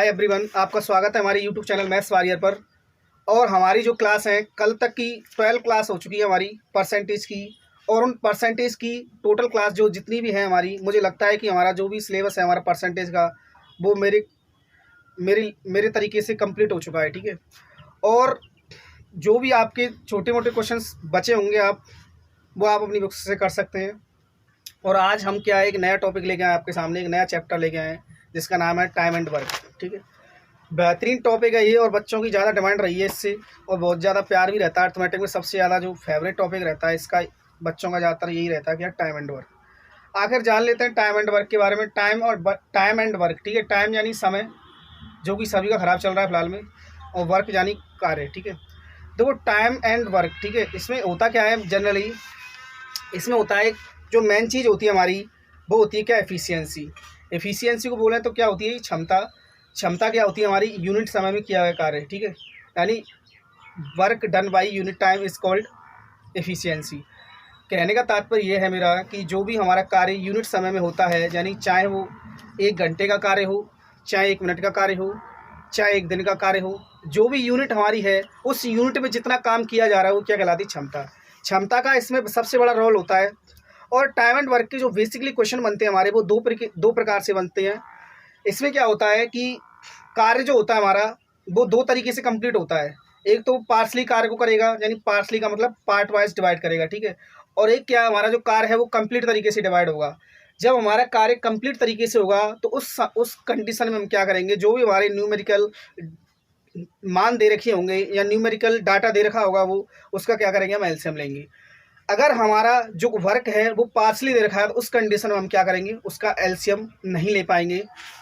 Everyone, आपका स्वागत है हमारे यूट्यूब चैनल मैथ्स वॉरियर पर। और हमारी जो क्लास है कल तक की 12 क्लास हो चुकी है हमारी परसेंटेज की। और उन परसेंटेज की टोटल क्लास जो जितनी भी है हमारी, मुझे लगता है कि हमारा जो भी सिलेबस है हमारा परसेंटेज का, वो मेरे मेरे मेरे तरीके से कंप्लीट हो चुका है। ठीक है। और जो भी आपके छोटे मोटे क्वेश्चंस बचे होंगे वो आप अपनी बुक से कर सकते हैं। और आज हम क्या है, एक नया टॉपिक लेके आए आपके सामने, एक नया चैप्टर लेके आए हैं जिसका नाम है टाइम एंड वर्क। ठीक है। बेहतरीन टॉपिक है ये, और बच्चों की ज़्यादा डिमांड रही है इससे, और बहुत ज़्यादा प्यार भी रहता है। अर्थमेटिक में सबसे ज़्यादा जो फेवरेट टॉपिक रहता है इसका, बच्चों का ज़्यादातर यही रहता है कि यार टाइम एंड वर्क। आखिर जान लेते हैं टाइम एंड वर्क के बारे में। Time and work. ठीक है। टाइम यानी समय, जो कि सभी का ख़राब चल रहा है फिलहाल में, और वर्क यानी कार्य। ठीक है। देखो टाइम एंड वर्क, ठीक है, इसमें होता क्या है जनरली, इसमें होता है जो मेन चीज़ होती है हमारी, वो होती है क्या, एफिशिएंसी। एफिशिएंसी को बोलें तो क्या होती है, क्षमता। क्षमता क्या होती है हमारी, यूनिट समय में किया गया कार्य। ठीक है। यानी work done by unit time is called efficiency. कहने का तात्पर्य यह है मेरा कि जो भी हमारा कार्य यूनिट समय में होता है, यानी चाहे वो 1 घंटे का कार्य हो, चाहे 1 मिनट का कार्य हो, चाहे 1 दिन का कार्य हो, जो भी यूनिट हमारी है उस यूनिट में जितना काम किया जा रहा है वो क्या कहलाती है, क्षमता। क्षमता का इसमें सबसे बड़ा रोल होता है। और टाइम एंड वर्क के जो बेसिकली क्वेश्चन बनते हैं हमारे, वो दो प्रकार से बनते हैं। इसमें क्या होता है कि कार्य जो होता है हमारा, वो 2 तरीके से कंप्लीट होता है। एक तो पार्सली कार्य को करेगा, यानी पार्सली का मतलब पार्ट वाइज डिवाइड करेगा। ठीक है। और एक क्या, हमारा जो कार्य है वो कंप्लीट तरीके से डिवाइड होगा। जब हमारा कार्य कंप्लीट तरीके से होगा तो उस कंडीशन में हम क्या करेंगे, जो भी हमारे न्यूमेरिकल मान दे रखे होंगे या न्यूमेरिकल डाटा दे रखा होगा, वो उसका क्या करेंगे, हम एलसीएम लेंगे। अगर हमारा जो वर्क है वो पार्सली दे रखा है तो उस कंडीशन में हम क्या करेंगे, उसका एलसीएम नहीं ले पाएंगे।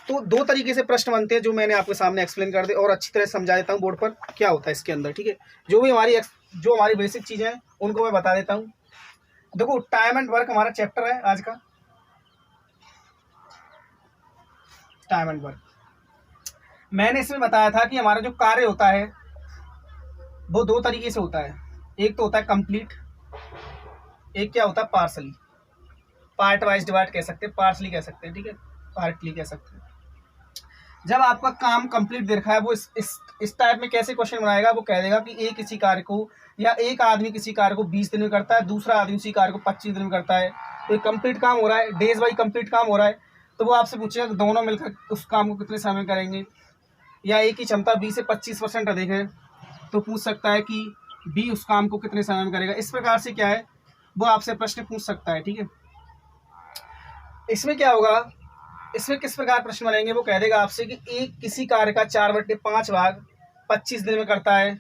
तो 2 तरीके से प्रश्न बनते हैं, जो मैंने आपके सामने एक्सप्लेन कर दे और अच्छी तरह से समझा देता हूँ बोर्ड पर क्या होता है इसके अंदर। ठीक है। जो हमारी बेसिक चीज़ें हैं उनको मैं बता देता हूँ। देखो टाइम एंड वर्क हमारा चैप्टर है आज का, टाइम एंड वर्क। मैंने इसमें बताया था कि हमारा जो कार्य होता है वो 2 तरीके से होता है। एक तो होता है कंप्लीट, एक क्या होता है पार्सली। पार्ट वाइज डिवाइड कह सकते हैं, पार्सली कह सकते हैं। ठीक है। पार्टली कह सकते हैं। जब आपका काम कंप्लीट दे रखा है, वो इस टाइप में कैसे क्वेश्चन बनाएगा, वो कह देगा कि एक किसी कार्य को, या एक आदमी किसी कार्य को 20 दिन में करता है, दूसरा आदमी उसी कार्य को 25 दिन में करता है। तो ये कंप्लीट काम हो रहा है, डेज बाई कंप्लीट काम हो रहा है। तो वो आपसे पूछेगा कि दोनों मिलकर उस काम को कितने समय में करेंगे। या एक ही क्षमता 20 से 25% अधिक है तो पूछ सकता है कि बी उस काम को कितने समय में करेगा। इस प्रकार से क्या है, वो आपसे प्रश्न पूछ सकता है। ठीक है। इसमें क्या होगा, इसमें किस प्रकार प्रश्न बनेंगे, वो कह देगा आपसे कि एक किसी कार्य का 4/5 भाग 25 दिन में करता है,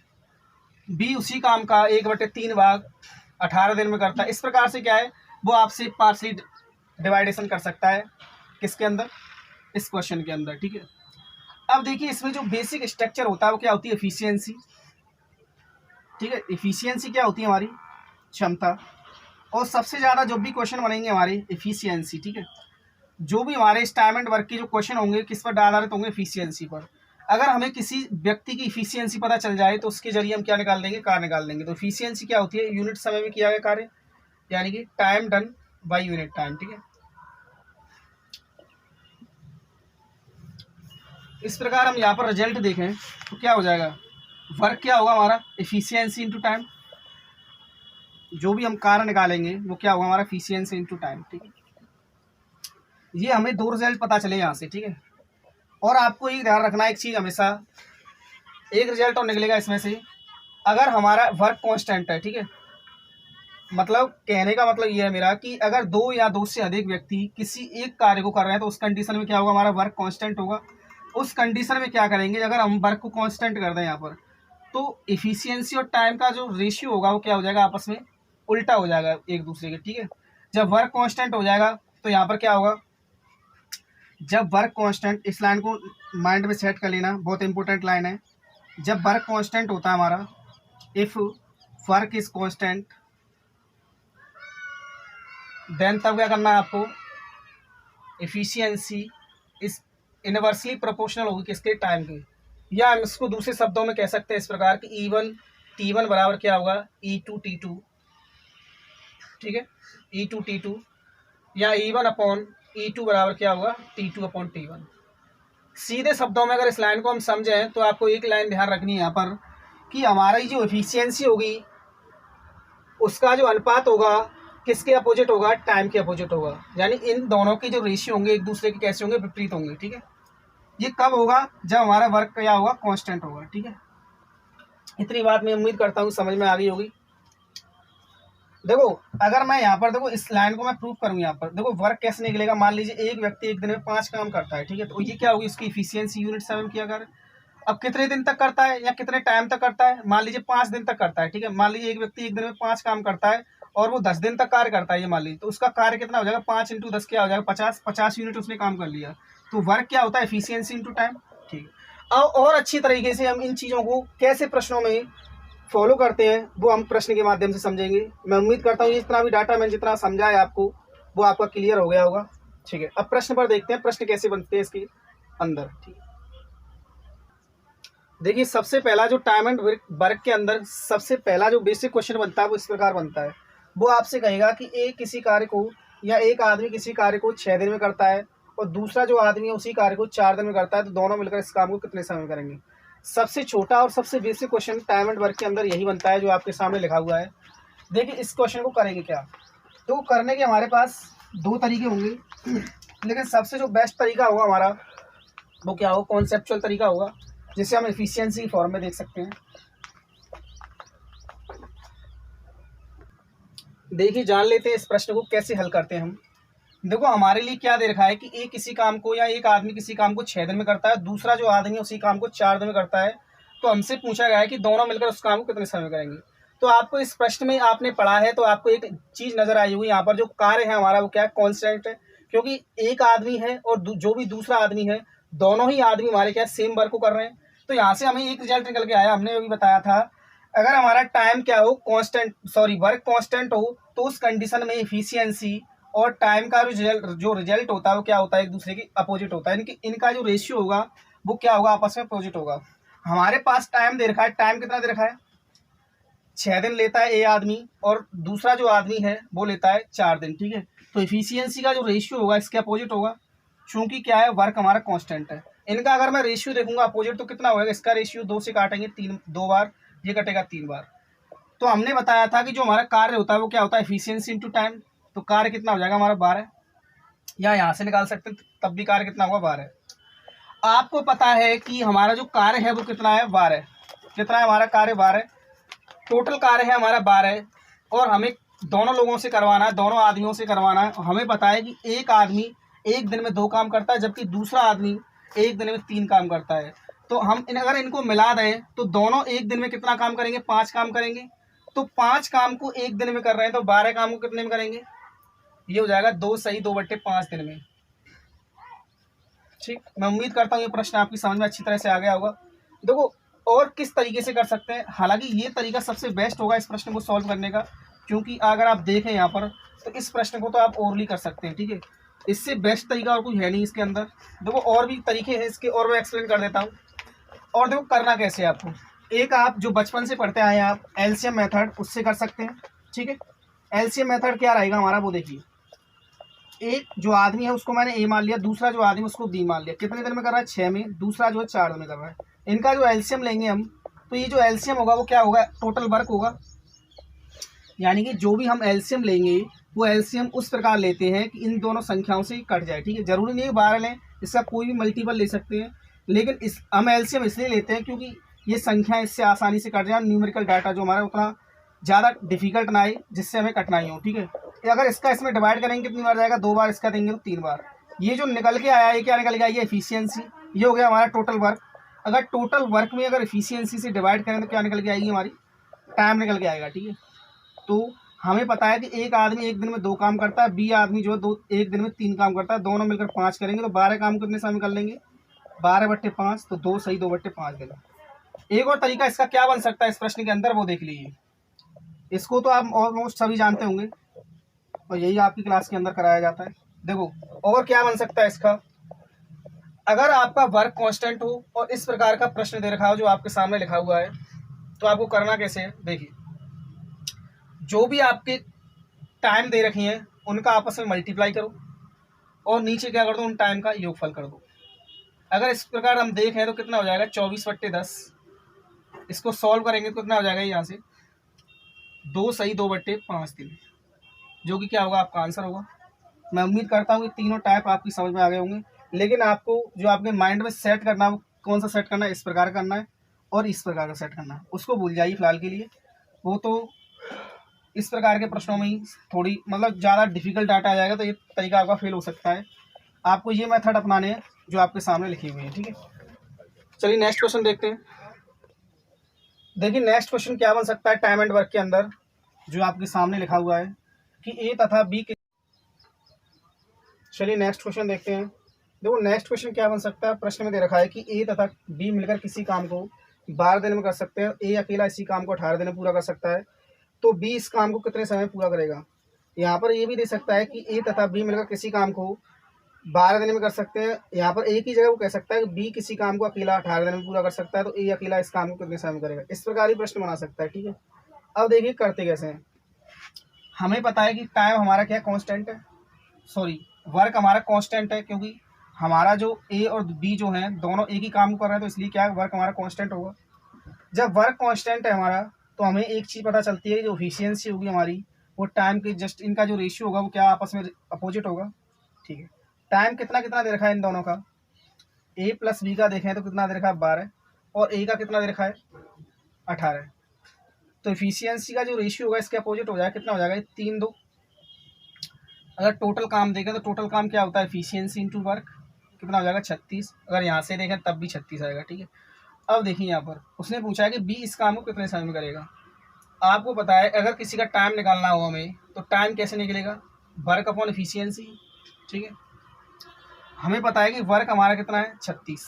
बी उसी काम का 1/3 भाग 18 दिन में करता है। इस प्रकार से क्या है, वो आपसे पार्सली डिवाइडेशन कर सकता है किसके अंदर, इस क्वेश्चन के अंदर। ठीक है। अब देखिए इसमें जो बेसिक स्ट्रक्चर होता है वो क्या होती है, एफिशिएंसी। ठीक है। एफिशिएंसी क्या होती है, हमारी क्षमता। और सबसे ज़्यादा जो भी क्वेश्चन बनेंगे हमारे एफिशिएंसी। ठीक है। जो भी हमारे इस टाइम एंड वर्क के जो क्वेश्चन होंगे किस पर आधारित होंगे, एफिशिएंसी पर। अगर हमें किसी व्यक्ति की एफिशिएंसी पता चल जाए तो उसके जरिए हम क्या निकाल देंगे, कार्य निकाल देंगे। तो एफिशिएंसी क्या होती है, यूनिट समय में किया गया कार्य, यानी कि time done by unit time. ठीक है। इस प्रकार हम यहाँ पर रिजल्ट देखें तो क्या हो जाएगा, वर्क क्या होगा हमारा, एफिशिएंसी इंटू टाइम। जो भी हम कार्य निकालेंगे वो क्या होगा, हमारा एफिशिएंसी इंटू टाइम। ठीक है। ये हमें 2 रिजल्ट पता चले यहाँ से। ठीक है। और आपको ये ध्यान रखना एक चीज़, हमेशा एक रिजल्ट और निकलेगा इसमें से, अगर हमारा वर्क कांस्टेंट है। ठीक है। मतलब कहने का मतलब ये है मेरा कि अगर 2 या 2 से अधिक व्यक्ति किसी एक कार्य को कर रहे हैं तो उस कंडीशन में क्या होगा, हमारा वर्क कांस्टेंट होगा। उस कंडीशन में क्या करेंगे, अगर हम वर्क को कांस्टेंट कर दें यहाँ पर, तो इफिशियंसी और टाइम का जो रेशियो होगा वो क्या हो जाएगा, आपस में उल्टा हो जाएगा एक दूसरे के। ठीक है। जब वर्क कांस्टेंट हो जाएगा तो यहाँ पर क्या होगा, जब वर्क कांस्टेंट, इस लाइन को माइंड में सेट कर लेना, बहुत इंपॉर्टेंट लाइन है। जब वर्क कांस्टेंट होता है हमारा, if work is constant, then तब क्या करना है आपको, एफिशिएंसी इज इनवर्सली प्रोपोर्शनल होगी किसके, टाइम के। या हम इसको दूसरे शब्दों में कह सकते हैं इस प्रकार कि E1 T1 बराबर क्या होगा, E2 T2। ठीक है। E2 T2, या E1 अपॉन E2 बराबर क्या होगा, T2 अपॉन T1। सीधे शब्दों में अगर इस लाइन को हम समझें तो आपको एक लाइन ध्यान रखनी है यहाँ पर कि हमारी जो एफिशिएंसी होगी उसका जो अनुपात होगा किसके अपोजिट होगा, टाइम के अपोजिट होगा। यानी इन दोनों के जो रेशियो होंगे एक दूसरे के कैसे होंगे, विपरीत होंगे। ठीक है, ये कब होगा, जब हमारा वर्क क्या होगा, कांस्टेंट होगा। ठीक है, इतनी बात मैं उम्मीद करता हूँ समझ में आ गई होगी। देखो अगर मैं यहाँ पर देखो इस लाइन को मैं प्रूव करूँ, यहाँ पर देखो वर्क कैसे निकलेगा। मान लीजिए एक व्यक्ति एक दिन में 5 काम करता है। ठीक है, तो ये क्या होगी, इसकी इफिशियंसी यूनिट 7 की। अगर अब कितने दिन तक करता है या कितने टाइम तक करता है, मान लीजिए 5 दिन तक करता है। ठीक है, मान लीजिए एक व्यक्ति एक दिन में 5 काम करता है और वो 10 दिन तक कार्य करता है, ये मान लीजिए, तो उसका कार्य कितना हो जाएगा, 5 × 10 क्या हो जाएगा, 50 यूनिट उसने काम कर लिया। तो वर्क क्या होता है, एफिशिएंसी इंटू टाइम। ठीक है, अब और अच्छी तरीके से हम इन चीज़ों को कैसे प्रश्नों में फॉलो करते हैं वो हम प्रश्न के माध्यम से समझेंगे। मैं उम्मीद करता हूँ जितना भी डाटा मैंने जितना समझा है आपको वो आपका क्लियर हो गया होगा। ठीक है, अब प्रश्न पर देखते हैं प्रश्न कैसे बनते हैं इसके अंदर। ठीक है, देखिए सबसे पहला जो टाइम एंड वर्क के अंदर सबसे पहला जो बेसिक क्वेश्चन बनता है वो इस प्रकार बनता है। वो आपसे कहेगा कि एक किसी कार्य को या एक आदमी किसी कार्य को 6 दिन में करता है और दूसरा जो आदमी है उसी कार्य को 4 दिन में करता है, तो दोनों मिलकर इस काम को कितने समय में करेंगे। सबसे छोटा और सबसे basic question time and work के अंदर यही बनता है जो आपके सामने लिखा हुआ है। देखिए इस क्वेश्चन को करेंगे क्या, तो करने के हमारे पास 2 तरीके होंगे, लेकिन सबसे जो बेस्ट तरीका होगा हमारा वो क्या होगा, कॉन्सेप्चुअल तरीका होगा, जिसे हम एफिशिएंसी की फॉर्म में देख सकते हैं। देखिए जान लेते हैं इस प्रश्न को कैसे हल करते हैं हम। देखो हमारे लिए क्या दे रखा है कि एक किसी काम को या एक आदमी किसी काम को 6 दिन में करता है, दूसरा जो आदमी है उसी काम को 4 दिन में करता है। तो हमसे पूछा गया है कि दोनों मिलकर उस काम को कितने समय में करेंगे। तो आपको इस प्रश्न में आपने पढ़ा है तो आपको एक चीज नजर आई हुई, यहाँ पर जो कार्य है हमारा वो क्या है, कॉन्स्टेंट है। क्योंकि एक आदमी है और जो भी दूसरा आदमी है, दोनों ही आदमी हमारे क्या सेम वर्क को कर रहे हैं। तो यहाँ से हमें एक रिजल्ट निकल के आया, हमने अभी बताया था, अगर हमारा टाइम क्या हो, वर्क कांस्टेंट हो, तो उस कंडीशन में एफिशिएंसी और टाइम का जो रिजल्ट होता है वो क्या होता है, एक दूसरे की अपोजिट होता है। इनका जो रेशियो होगा वो क्या होगा, आपस में अपोजिट होगा। हमारे पास टाइम दे रखा है, टाइम कितना दे रखा है, 6 दिन लेता है ए आदमी और दूसरा जो आदमी है वो लेता है 4 दिन। ठीक है, तो एफिशिएंसी का जो रेशियो होगा इसके अपोजिट होगा। चूंकि क्या है, वर्क हमारा कांस्टेंट है। इनका अगर मैं रेशियो देखूंगा अपोजिट तो कितना होगा, इसका रेशियो 2 से काटेंगे 3, 2 बार, ये कटेगा 3 बार। तो हमने बताया था कि जो हमारा कार्य होता है वो क्या होता है, एफिशिएंसी इंटू टाइम। तो कार्य कितना हो जाएगा हमारा 12, या यहाँ से निकाल सकते हैं तब भी कार्य कितना होगा 12। आपको पता है कि हमारा जो कार्य है वो कितना है, 12। कितना है हमारा कार्य, 12। टोटल कार्य है हमारा 12 और हमें दोनों लोगों से करवाना है, दोनों आदमियों से करवाना है। हमें पता है कि एक आदमी एक दिन में 2 काम करता है जबकि दूसरा आदमी एक दिन में 3 काम करता है। तो हम अगर इनको मिला दें तो दोनों एक दिन में कितना काम करेंगे, 5 काम करेंगे। तो 5 काम को एक दिन में कर रहे हैं तो 12 काम को कितने में करेंगे, ये हो जाएगा 2 सही 2/5 दिन में। ठीक, मैं उम्मीद करता हूँ ये प्रश्न आपकी समझ में अच्छी तरह से आ गया होगा। देखो और किस तरीके से कर सकते हैं, हालांकि ये तरीका सबसे बेस्ट होगा इस प्रश्न को सॉल्व करने का, क्योंकि अगर आप देखें यहाँ पर तो इस प्रश्न को तो आप ओरली कर सकते हैं। ठीक है, इससे बेस्ट तरीका और कुछ है नहीं इसके अंदर। देखो और भी तरीके हैं इसके, और मैं एक्सप्लेन कर देता हूँ। और देखो करना कैसे है आपको, एक आप जो बचपन से पढ़ते आए हैं आप एलसीएम मेथड, उससे कर सकते हैं। ठीक है, एलसीएम मेथड क्या रहेगा हमारा वो देखिए, एक जो आदमी है उसको मैंने ए मान लिया, दूसरा जो आदमी उसको बी मान लिया। कितने दिन में कर रहा है, 6 में, दूसरा जो है 4 दिन में कर रहा है। इनका जो एलसीएम लेंगे हम, तो ये जो एलसीएम होगा वो क्या होगा, टोटल वर्क होगा। यानी कि जो भी हम एलसीएम लेंगे वो एलसीएम उस प्रकार लेते हैं कि इन दोनों संख्याओं से कट जाए। ठीक है, जरूरी नहीं है 12 लें, इसका कोई भी मल्टीपल ले सकते हैं, लेकिन हम एलसीएम इसलिए लेते हैं क्योंकि ये संख्या इससे आसानी से कट जाए, न्यूमेरिकल डाटा जो हमारा उतना ज़्यादा डिफिकल्ट ना आए जिससे हमें कठिनाई हो। ठीक है, अगर इसका इसमें डिवाइड करेंगे कितनी बार जाएगा, 2 बार, इसका देंगे तो 3 बार। ये जो निकल के आया है क्या निकल के आया, ये एफिशिएंसी, ये हो गया हमारा टोटल वर्क। अगर टोटल वर्क में अगर एफिशिएंसी से डिवाइड करें तो क्या निकल के आएगी, हमारी टाइम निकल के आएगा। ठीक है, तो हमें पता है कि एक आदमी एक दिन में 2 काम करता है, बी आदमी जो है एक दिन में 3 काम करता है, दोनों मिलकर 5 करेंगे तो 12 काम कितने समय कर लेंगे, 12/5, तो 2 सही 2/5 दिन। एक और तरीका इसका क्या बन सकता है इस प्रश्न के अंदर वो देख लीजिए। इसको तो आप ऑलमोस्ट सभी जानते होंगे और यही आपकी क्लास के अंदर कराया जाता है। देखो और क्या बन सकता है इसका, अगर आपका वर्क कांस्टेंट हो और इस प्रकार का प्रश्न दे रखा हो जो आपके सामने लिखा हुआ है, तो आपको करना कैसे है, देखिए जो भी आपके टाइम दे रखी हैं उनका आपस में मल्टीप्लाई करो और नीचे क्या कर दो, उन टाइम का योगफल कर दो। अगर इस प्रकार हम देखें तो कितना हो जाएगा 24/10। इसको सॉल्व करेंगे तो कितना हो जाएगा यहाँ से 2 सही 2/5 दिन, जो कि क्या होगा आपका आंसर होगा। मैं उम्मीद करता हूँ कि तीनों टाइप आपकी समझ में आ गए होंगे, लेकिन आपको जो आपके माइंड में सेट करना है वो कौन सा सेट करना है, इस प्रकार करना है और इस प्रकार का सेट करना है, उसको भूल जाइए फिलहाल के लिए। वो तो इस प्रकार के प्रश्नों में ही थोड़ी मतलब ज़्यादा डिफिकल्ट डाटा आ जाएगा तो ये तरीका आपका फेल हो सकता है। आपको ये मेथड अपनाने हैं जो आपके सामने लिखी हुई है, ठीक है। चलिए नेक्स्ट क्वेश्चन देखते हैं। देखिए नेक्स्ट क्वेश्चन क्या बन सकता है टाइम एंड वर्क के अंदर, जो आपके सामने लिखा हुआ है कि ए तथा बी के। चलिए नेक्स्ट क्वेश्चन देखते हैं। देखो नेक्स्ट क्वेश्चन क्या बन सकता है, प्रश्न में दे रखा है कि ए तथा बी मिलकर किसी काम को 12 दिन में कर सकते हैं, ए अकेला इसी काम को 18 दिन में पूरा कर सकता है, तो बी इस काम को कितने समय में पूरा करेगा। यहाँ पर ये भी दे सकता है कि ए तथा बी मिलकर किसी काम को 12 दिन में कर सकते हैं, यहाँ पर एक ही जगह वो कह सकता है कि बी किसी काम को अकेला 18 दिन में पूरा कर सकता है, तो ए अकेला इस काम को कितने समय में करेगा। इस प्रकार ही प्रश्न बना सकता है, ठीक है। अब देखिए करते कैसे हैं। हमें पता है कि टाइम हमारा क्या कांस्टेंट है, सॉरी वर्क हमारा कांस्टेंट है, क्योंकि हमारा जो ए और बी जो हैं दोनों एक ही काम को कर रहे हैं, तो इसलिए क्या वर्क हमारा कांस्टेंट होगा। जब वर्क कांस्टेंट है हमारा तो हमें एक चीज़ पता चलती है, जो एफिशिएंसी होगी हमारी वो टाइम के जस्ट इनका जो रेशियो होगा वो क्या आपस में अपोजिट होगा, ठीक है। टाइम कितना कितना दे रखा है इन दोनों का, ए प्लस बी का देखें तो कितना दे रखा है 12 और ए का कितना दे रखा है 18। तो एफिशिएंसी का जो रेशियो होगा इसके अपोजिट हो जाएगा, कितना हो जाएगा 3-2। अगर टोटल काम देखें तो टोटल काम क्या होता है एफिशिएंसी इंटू वर्क, कितना हो जाएगा 36। अगर यहाँ से देखें तब भी 36 आएगा, ठीक है। अब देखिए यहाँ पर उसने पूछा है कि बी इस काम को कितने समय में करेगा। आपको पता है अगर किसी का टाइम निकालना हो हमें तो टाइम कैसे निकलेगा, वर्क अपॉन एफिशिएंसी, ठीक है। हमें पता है कि वर्क हमारा कितना है 36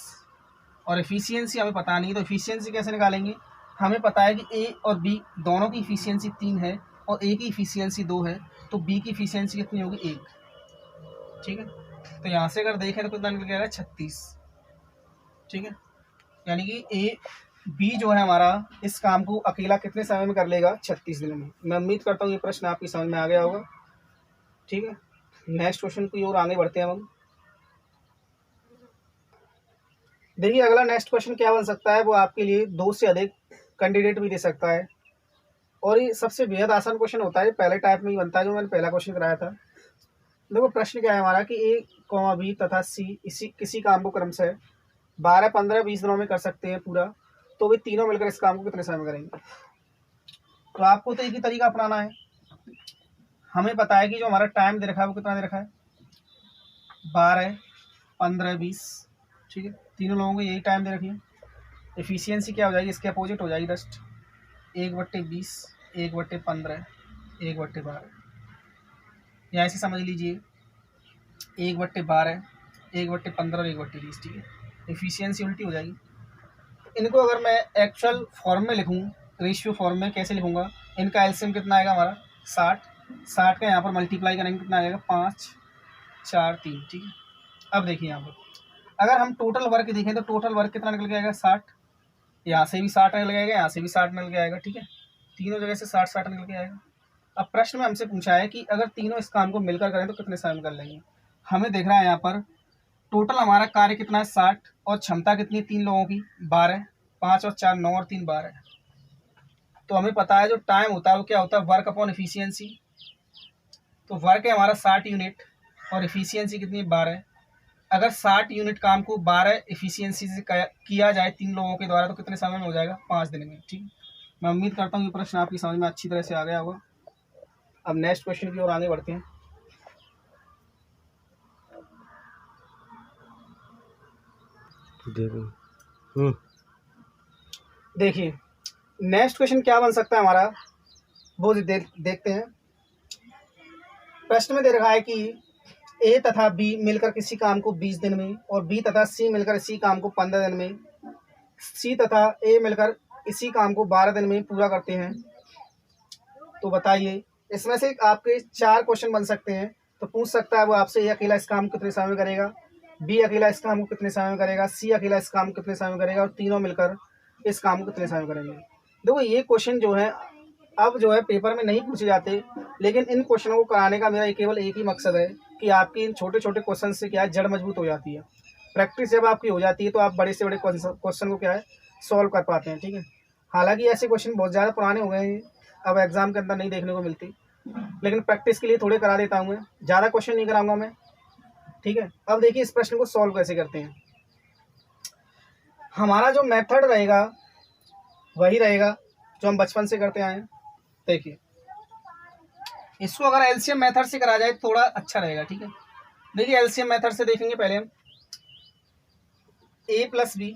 और एफिशिएंसी हमें पता नहीं, तो एफिशिएंसी कैसे निकालेंगे। हमें पता है कि ए और बी दोनों की एफिशिएंसी 3 है और ए की एफिशिएंसी 2 है, तो बी की एफिशिएंसी कितनी होगी 1, ठीक है। तो यहाँ से अगर देखें तो कितना निकल जाएगा 36, ठीक है। यानी कि ए बी जो है हमारा इस काम को अकेला कितने समय में कर लेगा 36 दिन में। मैं उम्मीद करता हूँ ये प्रश्न आपकी समझ में आ गया होगा, ठीक है। नेक्स्ट क्वेश्चन की ओर आगे बढ़ते हैं हम। देखिए अगला नेक्स्ट क्वेश्चन क्या बन सकता है, वो आपके लिए 2 से अधिक कैंडिडेट भी दे सकता है और ये सबसे बेहद आसान क्वेश्चन होता है, पहले टाइप में ही बनता है जो मैंने पहला क्वेश्चन कराया था। देखो प्रश्न क्या है हमारा कि ए कॉमा बी तथा सी इसी किसी काम को क्रमशः 12, 15, 20 दिनों में कर सकते हैं पूरा, तो वे तीनों मिलकर इस काम को कितने समय में करेंगे। तो आपको तो एक ही तरीका अपनाना है। हमें पता है कि जो हमारा टाइम दे रखा है वो कितना दे रखा है 12, 15, 20, ठीक है। तीनों लोगों को यही टाइम दे रखी है। एफिशिएंसी क्या हो जाएगी, इसके अपोजिट हो जाएगी जस्ट 1/20, 1/15, 1/12, या ऐसे समझ लीजिए 1/12, 1/15 और 1/20, ठीक है। एफिशिएंसी उल्टी हो जाएगी। इनको अगर मैं एक्चुअल फॉर्म में लिखूँ, रेशियो फॉर्म में कैसे लिखूँगा, इनका एलसीएम कितना आएगा हमारा 60 का यहाँ पर मल्टीप्लाई करेंगे कितना आएगा 5, 4, 3, ठीक है। अब देखिए यहाँ पर अगर हम टोटल वर्क देखें तो टोटल वर्क कितना निकल के आएगा 60, यहाँ से भी 60 निकल जाएगा, यहाँ से भी 60 निकल के आएगा, ठीक है। तीनों जगह से 60 निकल के आएगा। अब प्रश्न में हमसे पूछा है कि अगर तीनों इस काम को मिलकर करें तो कितने समय में कर लेंगे। हमें देख रहा है यहाँ पर टोटल हमारा कार्य कितना है 60 और क्षमता कितनी है तीन लोगों की 12, 5 और 4 9 और 3 12। तो हमें पता है जो टाइम होता है वो क्या होता है वर्क अपॉन एफिशिएंसी। तो वर्क है हमारा 60 यूनिट और एफिशिएंसी कितनी है 12। अगर 60 यूनिट काम को 12 एफिशिएंसी से किया जाए तीन लोगों के द्वारा तो कितने समय में हो जाएगा 5 दिन में, ठीक। मैं उम्मीद करता हूँ ये प्रश्न आपकी समझ में अच्छी तरह से आ गया होगा। अब नेक्स्ट क्वेश्चन की ओर आगे बढ़ते हैं। देखिए नेक्स्ट क्वेश्चन क्या बन सकता है हमारा, वो देखते हैं। प्रश्न में दे रखा है कि ए तथा बी मिलकर किसी काम को 20 दिन में और बी तथा सी मिलकर इसी काम को 15 दिन में, सी तथा ए मिलकर इसी काम को 12 दिन में पूरा करते हैं। तो बताइए इसमें से आपके 4 क्वेश्चन बन सकते हैं। तो पूछ सकता है वो आपसे ए अकेला इस काम को कितने समय में करेगा, बी अकेला इस काम को कितने समय में करेगा, सी अकेला इस काम को कितने समय में करेगा और तीनों मिलकर इस काम को कितने समय में करेंगे। देखो ये क्वेश्चन जो है अब जो है पेपर में नहीं पूछे जाते, लेकिन इन क्वेश्चनों को कराने का मेरा केवल एक ही मकसद है कि आपकी इन छोटे छोटे क्वेश्चन से क्या है जड़ मजबूत हो जाती है। प्रैक्टिस जब आपकी हो जाती है तो आप बड़े से बड़े क्वेश्चन को क्या है सॉल्व कर पाते हैं, ठीक है। हालांकि ऐसे क्वेश्चन बहुत ज़्यादा पुराने हो गए हैं, अब एग्जाम के अंदर नहीं देखने को मिलती, लेकिन प्रैक्टिस के लिए थोड़े करा देता हूँ मैं, ज़्यादा क्वेश्चन नहीं कराऊंगा मैं, ठीक है। अब देखिए इस प्रश्न को सॉल्व कैसे करते हैं। हमारा जो मेथड रहेगा वही रहेगा जो हम बचपन से करते आए हैं। देखिए इसको अगर एलसीएम मेथड से करा जाए थोड़ा अच्छा रहेगा, ठीक है। देखिए एलसीएम मेथड से देखेंगे पहले हम ए प्लस बी,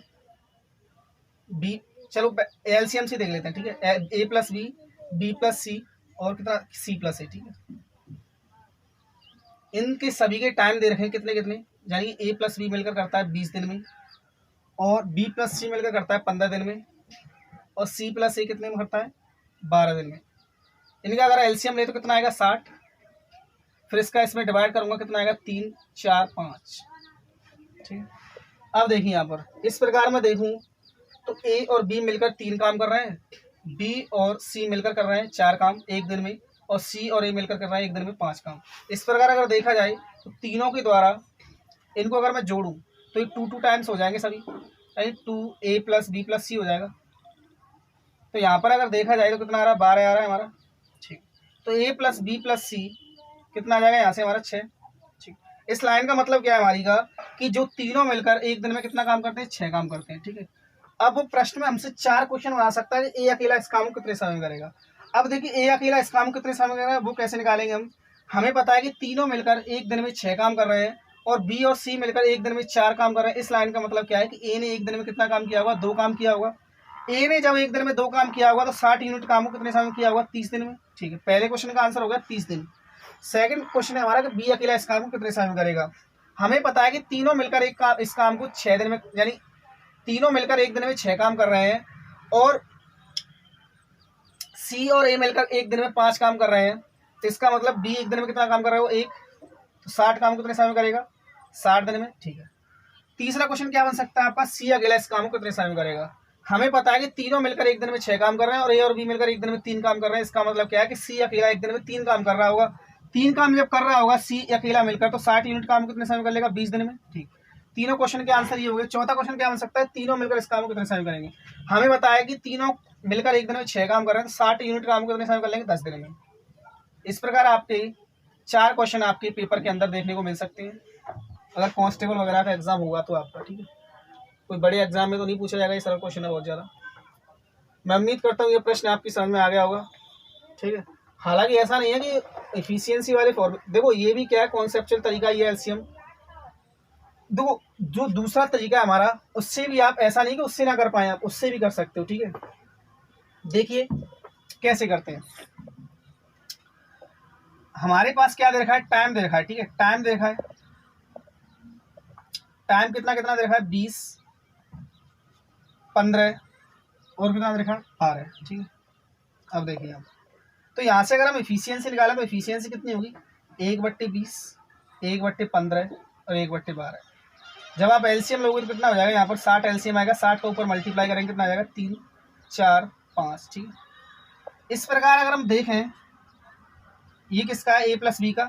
बी चलो एलसीएम से देख लेते हैं, ठीक है। ए प्लस बी प्लस सी और कितना सी प्लस है, ठीक है। इनके सभी के टाइम दे रखे हैं कितने कितने, यानी ए प्लस बी मिलकर करता है 20 दिन में, और बी प्लस सी मिलकर करता है 15 दिन में, और सी प्लस ए कितने में करता है 12 दिन में। इनका अगर एलसीएम ले तो कितना आएगा 60, फिर इसका इसमें डिवाइड करूंगा कितना आएगा 3 4 5, ठीक है। अब देखिए यहाँ पर इस प्रकार मैं देखूं तो ए और बी मिलकर 3 काम कर रहे हैं, बी और सी मिलकर कर रहे हैं 4 काम एक दिन में, और सी और ए मिलकर कर रहे हैं एक दिन में 5 काम। इस प्रकार अगर देखा जाए तो तीनों के द्वारा इनको अगर मैं जोड़ूं तो ये 2 टाइम्स हो जाएंगे सभी, यानी 2a प्लस बी प्लस सी हो जाएगा। तो यहाँ पर अगर देखा जाए तो कितना आ रहा है 12 आ रहा है हमारा, ठीक। तो ए प्लस बी प्लस सी कितना आ जाएगा यहाँ से हमारा 6, ठीक। इस लाइन का मतलब क्या है हमारी का कि जो तीनों मिलकर एक दिन में कितना काम करते हैं 6 काम करते हैं, ठीक है। अब वो प्रश्न में हमसे 4 क्वेश्चन बना सकता है कि ए अकेला इस काम को कितने समय में करेगा। अब देखिए ए अकेला इस काम को कितने समय में करेगा वो कैसे निकालेंगे हम। हमें पता है कि तीनों मिलकर एक दिन में 6 काम कर रहे हैं और बी और सी मिलकर एक दिन में 4 काम कर रहे हैं। इस लाइन का मतलब क्या है कि ए ने एक दिन में कितना काम किया होगा 2 काम किया होगा। ए ने जब एक दिन में 2 काम किया होगा तो 60 यूनिट काम को कितने समय में किया होगा 30 दिन में, ठीक है। पहले क्वेश्चन का आंसर हो गया 30 दिन। सेकंड क्वेश्चन है हमारा कि बी अकेला इस काम को कितने समय में करेगा। हमें पता है कि तीनों मिलकर इस काम को 6 दिन में, यानी तीनों मिलकर एक दिन में 6 काम कर रहे हैं, और सी और ए मिलकर एक दिन में 5 काम कर रहे हैं। तो इसका मतलब बी एक दिन में कितना काम कर रहा है वो 1, तो 60 काम कितने समय में करेगा 60 दिन में, ठीक है। तीसरा क्वेश्चन क्या बन सकता है आपका, सी अकेला इस काम को कितने समय में करेगा। हमें पता है कि तीनों मिलकर एक दिन में 6 काम कर रहे हैं और ए और बी मिलकर एक दिन में 3 काम कर रहे हैं। इसका मतलब क्या है कि सी अकेला एक दिन में 3 काम कर रहा होगा। 3 काम जब कर रहा होगा सी अकेला मिलकर तो 60 यूनिट काम कितने समय में कर लेगा 20 दिन में, ठीक। तीनों क्वेश्चन के आंसर ये हो गए। चौथा क्वेश्चन क्या बन सकता है, तीनों मिलकर इस काम को कितने समय में करेंगे। हमें बताया कि तीनों मिलकर एक दिन में 6 काम कर रहे हैं तो 60 यूनिट काम को कितने समय में कर लेंगे 10 दिन में। इस प्रकार आपके 4 क्वेश्चन आपके पेपर के अंदर देखने को मिल सकते हैं, अगर कांस्टेबल वगैरह का एग्जाम होगा तो आपका, ठीक है। कोई बड़े एग्जाम में तो नहीं पूछा जाएगा, ये सरल क्वेश्चन है बहुत ज़्यादा। मैं उम्मीद करता हूँ ये प्रश्न आपकी समझ में आ गया होगा, ठीक है। हालांकि ऐसा नहीं है कि एफिशिएंसी वाले देखो ये भी क्या है कॉन्सेप्चुअल तरीका, ये एलसीएम देखो जो दूसरा तरीका है हमारा उससे भी आप ऐसा नहीं कि उससे ना कर पाए, आप उससे भी कर सकते हो, ठीक है। देखिए कैसे करते हैं। हमारे पास क्या दे रखा है, टाइम दे रखा है, ठीक है। टाइम दे रखा है, टाइम कितना कितना दे रखा है 20 15 और कितना दे रखा है 12, ठीक है। अब देखिए आप तो यहाँ से अगर हम एफिशिएंसी निकालें तो एफिशिएंसी कितनी होगी 1/20 1/15 और 1/12। जब आप एलसीएम लोगे तो कितना हो जाएगा, यहाँ पर 60 एलसीएम आएगा, 60 का ऊपर मल्टीप्लाई करेंगे कितना आ जाएगा 3 4 5, ठीक है। इस प्रकार अगर हम देखें ये किसका है ए प्लस बी का,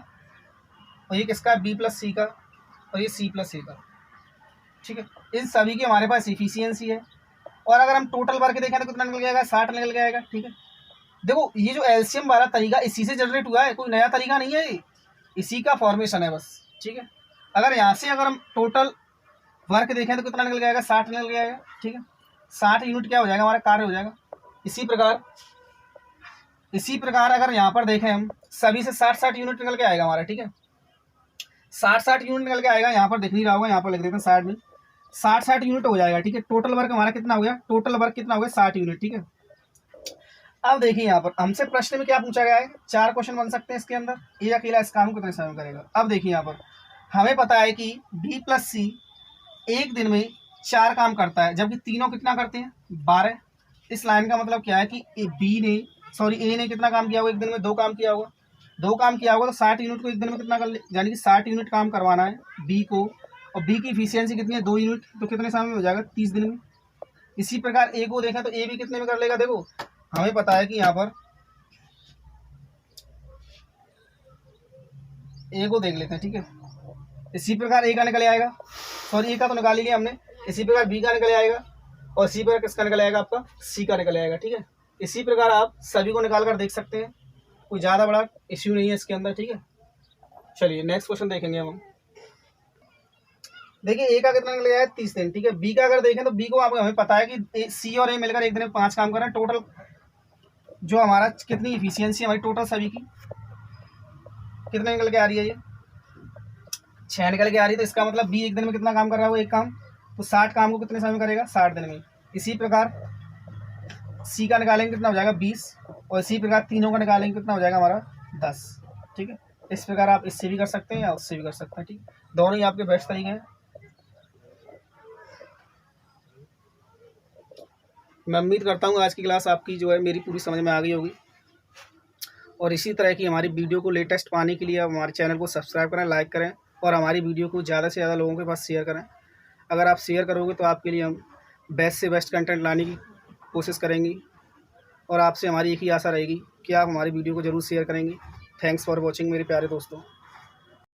और ये किसका है बी प्लस सी का, और ये सी प्लस ए का, ठीक है। इन सभी की हमारे पास एफिशिएंसी है, और अगर हम टोटल वर्क देखें तो कितना निकल जाएगा 60 निकल जाएगा, ठीक है। देखो ये जो एलसीएम वाला तरीका इसी से जनरेट हुआ है, कोई नया तरीका नहीं है, इसी का फॉर्मेशन है बस, ठीक है। अगर यहाँ से अगर हम टोटल वर्क देखें तो कितना निकल जाएगा 60 निकल जाएगा, ठीक है। 60 यूनिट क्या हो जाएगा हमारा कार्य हो जाएगा। इसी प्रकार अगर यहाँ पर देखें हम सभी से 60 यूनिट निकल के आएगा हमारा, ठीक है। 60 यूनिट निकल के आएगा, यहाँ पर दिख नहीं रहा होगा, यहाँ पर लिख देते हैं साइड में 60 यूनिट हो जाएगा, ठीक है। टोटल वर्क हमारा कितना हो गया, टोटल वर्क कितना हो गया 60 यूनिट, ठीक है। अब देखिए यहाँ पर हमसे प्रश्न में क्या पूछा गया है, 4 क्वेश्चन बन सकते हैं इसके अंदर, ये अकेला इस काम को कितने समय में करेगा। अब देखिए यहाँ पर हमें पता है कि बी प्लस सी एक दिन में 4 काम करता है, जबकि तीनों कितना करते हैं 12। इस लाइन का मतलब क्या है कि ए ने कितना काम किया होगा एक दिन में 2 काम किया होगा, 2 काम किया होगा तो 60 यूनिट को एक दिन में कितना कर ले, यानी कि 60 यूनिट काम करवाना है बी को, और बी की इफिशियंसी कितनी है 2 यूनिट, तो कितने समय में हो जाएगा 30 दिन में। इसी प्रकार ए को देखें तो ए भी कितने में कर लेगा, देखो हमें पता है कि यहाँ पर ए को देख लेते हैं, ठीक है। इसी प्रकार ए का निकल आएगा सॉरी ए का तो निकाल ही लिया हमने। इसी प्रकार बी का निकल आएगा और इसी प्रकार किसका निकल आएगा, आपका सी का निकल आएगा। ठीक है, इसी प्रकार आप सभी को निकाल कर देख सकते हैं, कोई ज़्यादा बड़ा इश्यू नहीं है इसके अंदर। ठीक है, चलिए नेक्स्ट क्वेश्चन देखेंगे हम। देखिए ए का कितना निकल गया है, 30 दिन। ठीक है, बी का अगर देखें तो बी को आपको हमें पता है कि सी और ए मिलकर एक दिन में 5 काम कर रहे हैं। टोटल जो हमारा कितनी इफिशियंसी हमारी टोटल सभी की कितने निकल के आ रही है, ये 6 निकल के आ रही है। तो इसका मतलब बी एक दिन में कितना काम कर रहा है, वो एक काम, तो 60 काम को कितने समय में करेगा, 60 दिन में। इसी प्रकार सी का निकालेंगे कितना हो जाएगा, 20, और इसी प्रकार तीनों का निकालेंगे कितना हो जाएगा हमारा, 10। ठीक है, इस प्रकार आप इससे भी कर सकते हैं या उससे भी कर सकते हैं। ठीक, दोनों ही आपके बेस्ट तरीके हैं। मैं उम्मीद करता हूँ आज की क्लास आपकी जो है मेरी पूरी समझ में आ गई होगी, और इसी तरह की हमारी वीडियो को लेटेस्ट पाने के लिए आप हमारे चैनल को सब्सक्राइब करें, लाइक करें, और हमारी वीडियो को ज़्यादा से ज़्यादा लोगों के पास शेयर करें। अगर आप शेयर करोगे तो आपके लिए हम बेस्ट से बेस्ट कंटेंट लाने की कोशिश करेंगे, और आपसे हमारी एक ही आशा रहेगी कि आप हमारी वीडियो को ज़रूर शेयर करेंगे। थैंक्स फॉर वॉचिंग मेरे प्यारे दोस्तों।